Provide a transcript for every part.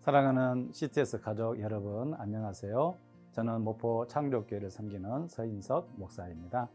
사랑하는 CTS 가족 여러분, 안녕하세요. 저는 목포 창조교회를 섬기는 서인석 목사입니다.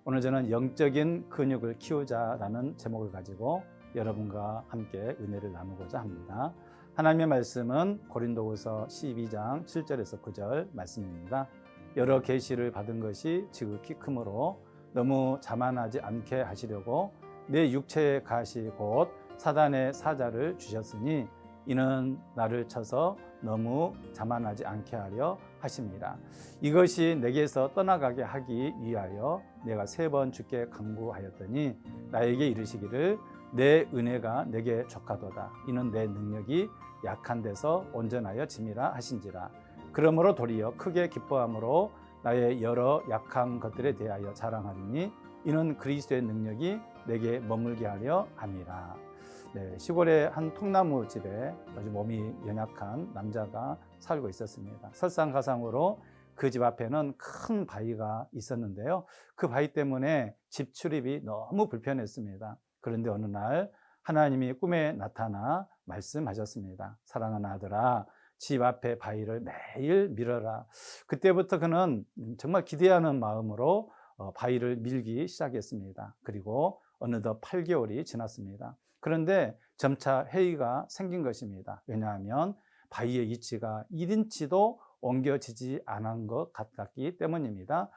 오늘 저는 영적인 근육을 키우자라는 제목을 가지고 여러분과 함께 은혜를 나누고자 합니다. 하나님의 말씀은 고린도후서 12장 7절에서 9절 말씀입니다. 여러 계시를 받은 것이 지극히 크므로 너무 자만하지 않게 하시려고 내 육체의 가시 곧 사단의 사자를 주셨으니 이는 나를 쳐서 너무 자만하지 않게 하려 하십니다. 이것이 내게서 떠나가게 하기 위하여 내가 3번 주께 간구하였더니 나에게 이르시기를 내 은혜가 내게 족하도다. 이는 내 능력이 약한 데서 온전하여 짐이라 하신지라. 그러므로 도리어 크게 기뻐함으로 나의 여러 약한 것들에 대하여 자랑하리니 이는 그리스도의 능력이 내게 머물게 하려 함이라. 시골의 한 통나무 집에 아주 몸이 연약한 남자가 살고 있었습니다. 설상가상으로 그 집 앞에는 큰 바위가 있었는데요. 그 바위 때문에 집 출입이 너무 불편했습니다. 그런데 어느 날 하나님이 꿈에 나타나 말씀하셨습니다. 사랑하는 아들아, 집 앞에 바위를 매일 밀어라. 그때부터 그는 정말 기대하는 마음으로 바위를 밀기 시작했습니다. 그리고 어느덧 8개월이 지났습니다. 그런데 점차 해이가 생긴 것입니다. 왜냐하면 바위의 위치가 1인치도 옮겨지지 않은 것 같았기 때문입니다.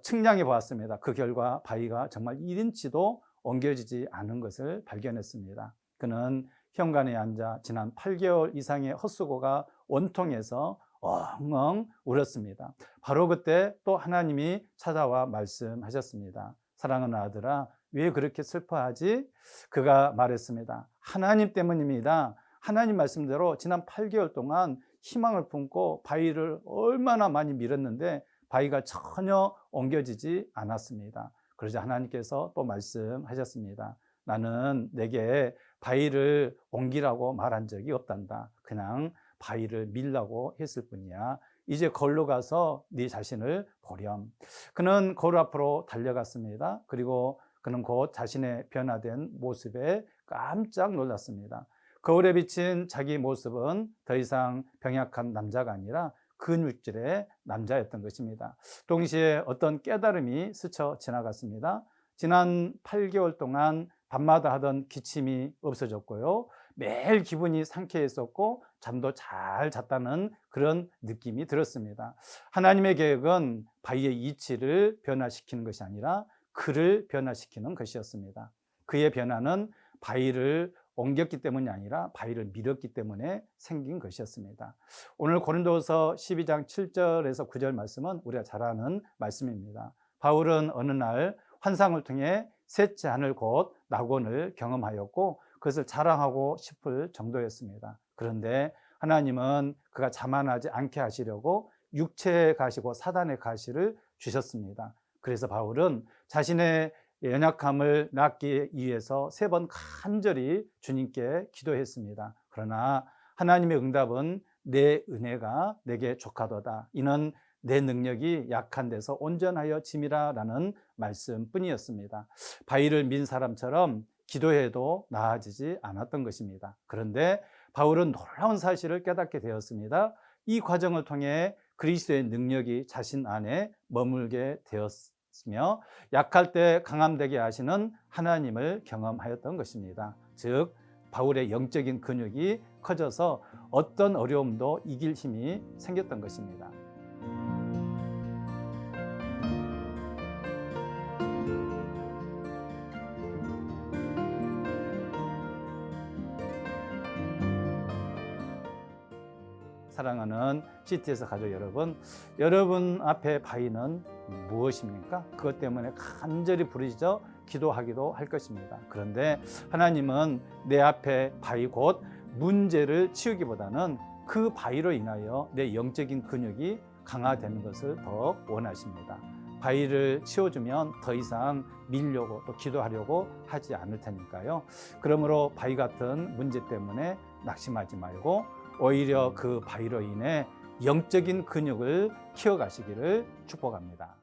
측량해 보았습니다. 그 결과 바위가 정말 1인치도 옮겨지지 않은 것을 발견했습니다. 그는 현관에 앉아 지난 8개월 이상의 헛수고가 원통해서 엉엉 울었습니다. 바로 그때 또 하나님이 찾아와 말씀하셨습니다. 사랑하는 아들아, 왜 그렇게 슬퍼하지? 그가 말했습니다. 하나님 때문입니다. 하나님 말씀대로 지난 8개월 동안 희망을 품고 바위를 얼마나 많이 밀었는데 바위가 전혀 옮겨지지 않았습니다. 그러자 하나님께서 또 말씀하셨습니다. 나는 내게 바위를 옮기라고 말한 적이 없단다. 그냥 바위를 밀라고 했을 뿐이야. 이제 거울로 가서 네 자신을 보렴. 그는 거울 앞으로 달려갔습니다. 그리고 그는 곧 자신의 변화된 모습에 깜짝 놀랐습니다. 거울에 비친 자기 모습은 더 이상 병약한 남자가 아니라 근육질의 남자였던 것입니다. 동시에 어떤 깨달음이 스쳐 지나갔습니다. 지난 8개월 동안 밤마다 하던 기침이 없어졌고요. 매일 기분이 상쾌했었고 잠도 잘 잤다는 그런 느낌이 들었습니다. 하나님의 계획은 바위의 이치를 변화시키는 것이 아니라 그를 변화시키는 것이었습니다. 그의 변화는 바위를 옮겼기 때문이 아니라 바위를 밀었기 때문에 생긴 것이었습니다. 오늘 고린도서 12장 7절에서 9절 말씀은 우리가 잘 아는 말씀입니다. 바울은 어느 날 환상을 통해 셋째 하늘 곧 낙원을 경험하였고 그것을 자랑하고 싶을 정도였습니다. 그런데 하나님은 그가 자만하지 않게 하시려고 육체의 가시고 사단의 가시를 주셨습니다. 그래서 바울은 자신의 연약함을 낫기 위해서 3번 간절히 주님께 기도했습니다. 그러나 하나님의 응답은 내 은혜가 내게 족하도다. 이는 내 능력이 약한 데서 온전하여 짐이라라는 말씀뿐이었습니다. 바위를 민 사람처럼 기도해도 나아지지 않았던 것입니다. 그런데 바울은 놀라운 사실을 깨닫게 되었습니다. 이 과정을 통해 그리스도의 능력이 자신 안에 머물게 되었으며 약할 때 강함되게 하시는 하나님을 경험하였던 것입니다. 즉 바울의 영적인 근육이 커져서 어떤 어려움도 이길 힘이 생겼던 것입니다. 사랑하는 CTS 가족 여러분, 여러분 앞에 바위는 무엇입니까? 그것 때문에 간절히 부르짖어 기도하기도 할 것입니다. 그런데 하나님은 내 앞에 바위 곧 문제를 치우기보다는 그 바위로 인하여 내 영적인 근육이 강화되는 것을 더 원하십니다. 바위를 치워주면 더 이상 밀려고 또 기도하려고 하지 않을 테니까요. 그러므로 바위 같은 문제 때문에 낙심하지 말고 오히려 그 바위로 인해 영적인 근육을 키워가시기를 축복합니다.